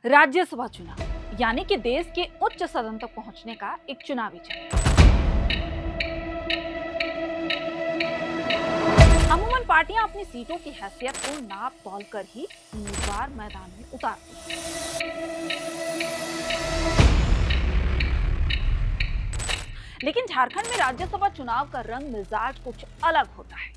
राज्यसभा चुनाव यानी कि देश के उच्च सदन तक पहुंचने का एक चुनावी चरण। अमूमन पार्टियां अपनी सीटों की हैसियत को नाप तौल कर ही उम्मीदवार मैदान में उतारती हैं। लेकिन झारखंड में राज्यसभा चुनाव का रंग मिजाज कुछ अलग होता है।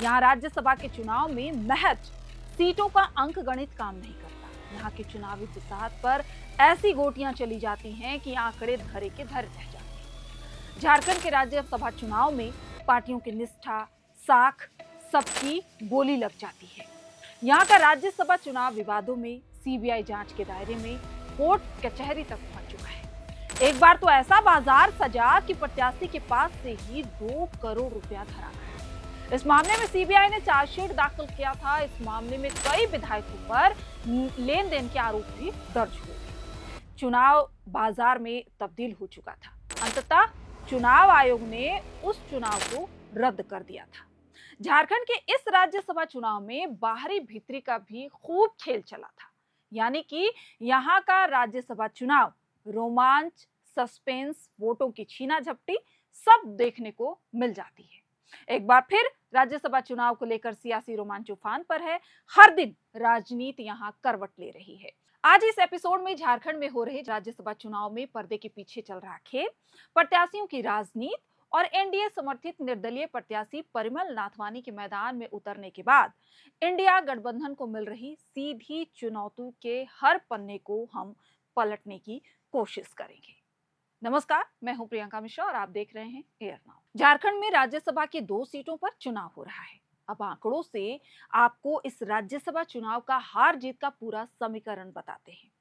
यहाँ राज्यसभा के चुनाव में महज सीटों का अंक गणित काम नहीं करता। यहाँ की चुनावी बिसात पर ऐसी गोटियां चली जाती हैं कि आंकड़े धरे के धरे रह जाते हैं। झारखंड के राज्यसभा चुनाव में पार्टियों की निष्ठा, साख सबकी बोली लग जाती है। यहाँ का राज्यसभा चुनाव विवादों में, सीबीआई जांच के दायरे में, कोर्ट कचहरी तक पहुंच चुका है। एक बार तो ऐसा बाजार सजा कि प्रत्याशी के पास से ही 2 करोड़ रुपया धरा गया। इस मामले में सीबीआई ने चार्जशीट दाखिल किया था। इस मामले में कई विधायकों पर लेन देन के आरोप भी दर्ज हुए थे। चुनाव बाजार में तब्दील हो चुका था। अंततः चुनाव आयोग ने उस चुनाव को रद्द कर दिया था। झारखंड के इस राज्यसभा चुनाव में बाहरी भीतरी का भी खूब खेल चला था। यानी कि यहाँ का राज्यसभा चुनाव रोमांच, सस्पेंस, वोटों की छीना झपटी सब देखने को मिल जाती है। एक बार फिर राज्यसभा चुनाव को लेकर सियासी रोमांच उफान पर है। हर दिन राजनीति यहाँ करवट ले रही है। आज इस एपिसोड में झारखंड में हो रहे राज्यसभा चुनाव में पर्दे के पीछे चल रहा खेल, प्रत्याशियों की राजनीति और एनडीए समर्थित निर्दलीय प्रत्याशी परिमल नाथवानी के मैदान में उतरने के बाद इंडिया गठबंधन को मिल रही सीधी चुनौती के हर पन्ने को हम पलटने की कोशिश करेंगे। नमस्कार, मैं हूं प्रियंका मिश्रा और आप देख रहे हैं एयर नाउ। झारखंड में राज्यसभा की 2 सीटों पर चुनाव हो रहा है। अब आंकड़ों से आपको इस राज्यसभा चुनाव का हार जीत का पूरा समीकरण बताते हैं।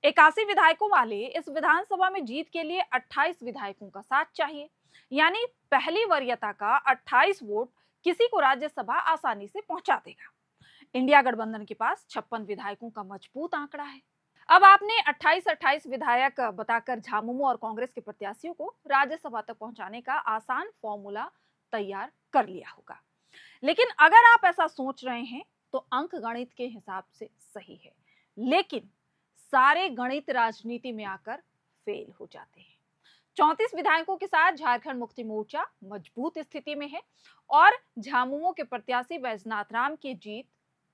81 विधायकों वाले इस विधानसभा में जीत के लिए 28 विधायकों का साथ चाहिए। यानी पहली वरीयता का 28 वोट किसी को राज्यसभा आसानी से पहुंचा देगा। इंडिया गठबंधन के पास 56 विधायकों का मजबूत आंकड़ा है। अब आपने 28 विधायक बताकर झामुमो और कांग्रेस के प्रत्याशियों को राज्यसभा तक पहुंचाने का आसान फॉर्मूला तैयार कर लिया होगा। लेकिन अगर आप ऐसा सोच रहे हैं तो अंक गणित के हिसाब से सही है, लेकिन सारे गणित राजनीति में आकर फेल हो जाते हैं। 34 विधायकों के साथ झारखंड मुक्ति मोर्चा मजबूत स्थिति में है और झामुमो के प्रत्याशी बैजनाथ राम की जीत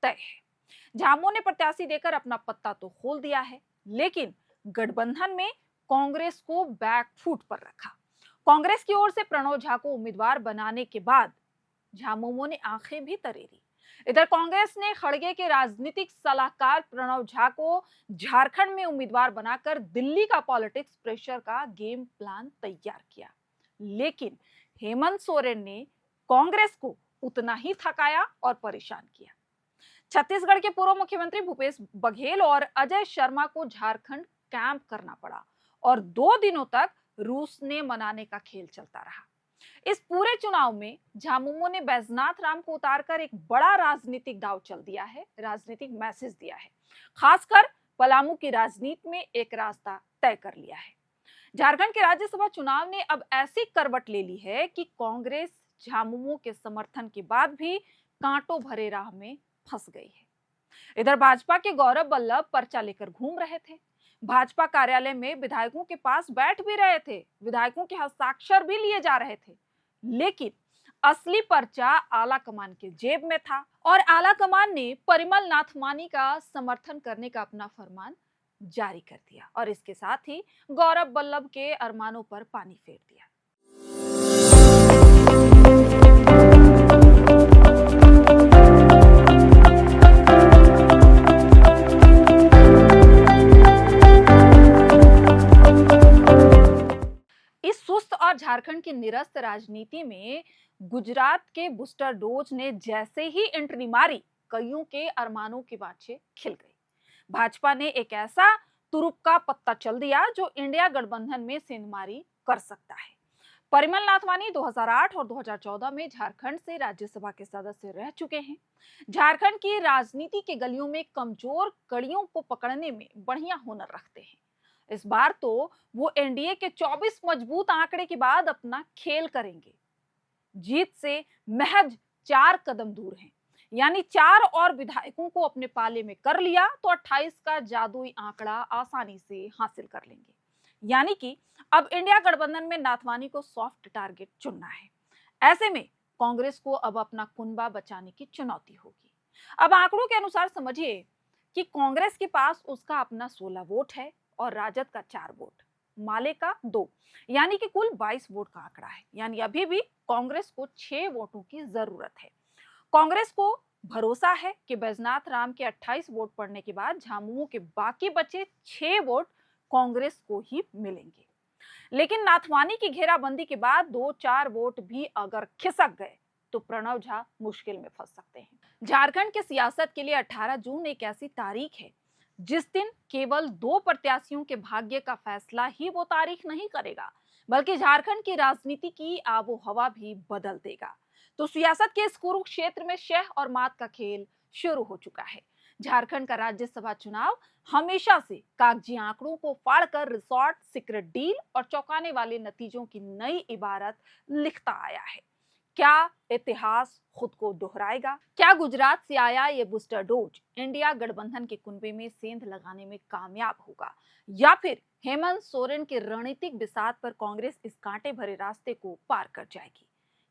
तय है। झामुमो ने प्रत्याशी देकर अपना पत्ता तो खोल दिया है, लेकिन गठबंधन में कांग्रेस को बैकफुट पर रखा। कांग्रेस की ओर से प्रणव झा को उम्मीदवार बनाने के बाद झामुमो ने आंखें भी तरेरी। इधर कांग्रेस ने खड़गे के राजनीतिक सलाहकार प्रणव झा को झारखंड में उम्मीदवार बनाकर दिल्ली का पॉलिटिक्स प्रेशर का गेम प्लान तैयार किया। लेकिन हेमंत सोरेन ने कांग्रेस को उतना ही थकाया और परेशान किया। छत्तीसगढ़ के पूर्व मुख्यमंत्री भूपेश बघेल और अजय शर्मा को झारखंड कैंप करना पड़ा और 2 दिनों तक रूस ने मनाने का खेल चलता रहा। इस पूरे चुनाव में झामुमो ने बैजनाथ राम को उतारकर एक बड़ा राजनीतिक दांव चल दिया है, राजनीतिक मैसेज दिया है। खासकर पलामू की राजनीति में एक रास्ता तय कर लिया है। झारखंड के राज्यसभा चुनाव ने अब ऐसी करवट ले ली है कि कांग्रेस झामुमो के समर्थन के बाद भी कांटों भरे राह में फंस गई है। इधर भाजपा के गौरव बल्लभ पर्चा लेकर घूम रहे थे। भाजपा कार्यालय में विधायकों के पास बैठ भी रहे थे, विधायकों के हस्ताक्षर भी लिए जा रहे थे, लेकिन असली पर्चा आला कमान के जेब में था और आला कमान ने परिमल नाथवानी का समर्थन करने का अपना फरमान जारी कर दिया और इसके साथ ही गौरव बल्लभ के अरमानों पर पानी फेर दिया। और झारखंड की निरस्त राजनीति में गुजरात के बूस्टर डोज ने जैसे ही एंट्री मारी, कईयों के अरमानों की बाछें खिल गई। भाजपा ने एक ऐसा तुरुप का पत्ता चल दिया जो इंडिया गठबंधन में सेंधमारी कर सकता है। परिमल नाथवानी 2008 और 2014 में झारखंड से राज्यसभा के सदस्य रह चुके हैं। झारखंड की राजनीति के गलियों में कमजोर कड़ियों को पकड़ने में बढ़िया हुनर रखते हैं। इस बार तो वो एनडीए के 24 मजबूत आंकड़े के बाद अपना खेल करेंगे। जीत से महज 4 कदम दूर हैं। यानी 4 और विधायकों को अपने पाले में कर लिया तो 28 का जादुई आंकड़ा आसानी से हासिल कर लेंगे। यानी कि अब इंडिया गठबंधन में नाथवानी को सॉफ्ट टारगेट चुनना है। ऐसे में कांग्रेस को अब अपना कुनबा बचाने की चुनौती होगी। अब आंकड़ों के अनुसार समझिए कि कांग्रेस के पास उसका अपना 16 वोट है और राजद का 4 वोट, माले का 2, यानी कि कुल 22 वोट का आंकड़ा है। यानी अभी भी कांग्रेस को 6 वोटों की जरूरत है। कांग्रेस को भरोसा है कि बैजनाथ राम के 28 वोट पड़ने के बाद झामुमो के बाकी बचे 6 वोट कांग्रेस को ही मिलेंगे। लेकिन नाथवानी की घेराबंदी के बाद 2-4 वोट भी अगर खिसक गए तो प्रणव झा मुश्किल में फंस सकते हैं। झारखंड की सियासत के लिए 18 जून एक ऐसी तारीख है जिस दिन केवल 2 प्रत्याशियों के भाग्य का फैसला ही वो तारीख नहीं करेगा, बल्कि झारखंड की राजनीति की आबो हवा भी बदल देगा। तो सियासत के इस कुरुक्षेत्र में शह और मात का खेल शुरू हो चुका है। झारखंड का राज्यसभा चुनाव हमेशा से कागजी आंकड़ों को फाड़कर रिसोर्ट, सीक्रेट डील और चौंकाने वाले नतीजों की नई इबारत लिखता आया है। क्या इतिहास खुद को दोहराएगा? क्या गुजरात से आया ये बूस्टर डोज इंडिया गठबंधन के कुनबे में सेंध लगाने में कामयाब होगा, या फिर हेमंत सोरेन के रणनीतिक बिसात पर कांग्रेस इस कांटे भरे रास्ते को पार कर जाएगी?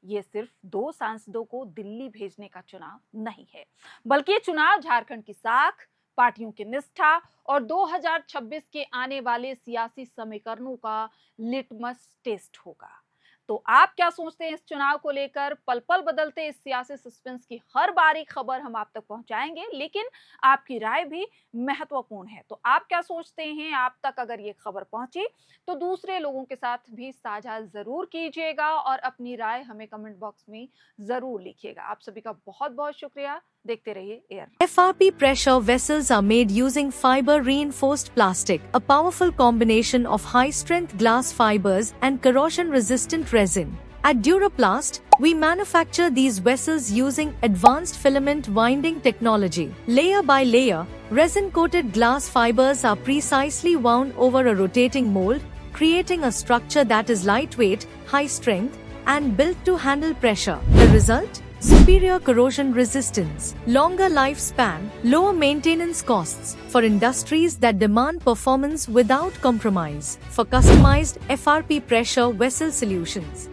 ये सिर्फ 2 सांसदों को दिल्ली भेजने का चुनाव नहीं है, बल्कि ये चुनाव झारखंड की साख, पार्टियों की निष्ठा और 2026 के आने वाले सियासी समीकरणों का लिटमस टेस्ट होगा। तो आप क्या सोचते हैं इस चुनाव को लेकर? पल पल बदलते इस सियासी सस्पेंस की हर बारीक खबर हम आप तक पहुंचाएंगे, लेकिन आपकी राय भी महत्वपूर्ण है। तो आप क्या सोचते हैं? आप तक अगर ये खबर पहुंची तो दूसरे लोगों के साथ भी साझा जरूर कीजिएगा और अपनी राय हमें कमेंट बॉक्स में जरूर लिखिएगा। आप सभी का बहुत बहुत शुक्रिया। देखते रहिए air. FRP pressure vessels are made using fiber reinforced plastic, a powerful combination of high strength glass fibers and corrosion resistant resin. At Duraplast, we manufacture these vessels using advanced filament winding technology. Layer by layer, resin coated glass fibers are precisely wound over a rotating mold, creating a structure that is lightweight, high strength, and built to handle pressure. The result? Superior corrosion resistance, longer lifespan, lower maintenance costs for industries that demand performance without compromise. For customized FRP pressure vessel solutions.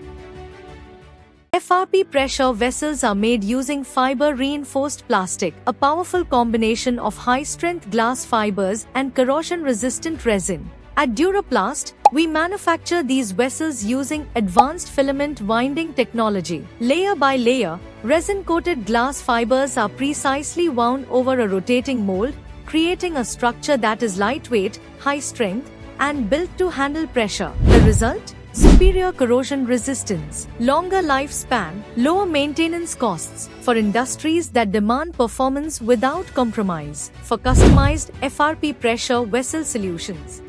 FRP pressure vessels are made using fiber reinforced plastic, a powerful combination of high strength glass fibers and corrosion resistant resin. At Duraplast, we manufacture these vessels using advanced filament winding technology. Layer by layer, resin-coated glass fibers are precisely wound over a rotating mold, creating a structure that is lightweight, high strength, and built to handle pressure. The result? Superior corrosion resistance, longer lifespan, lower maintenance costs for industries that demand performance without compromise. For customized FRP pressure vessel solutions.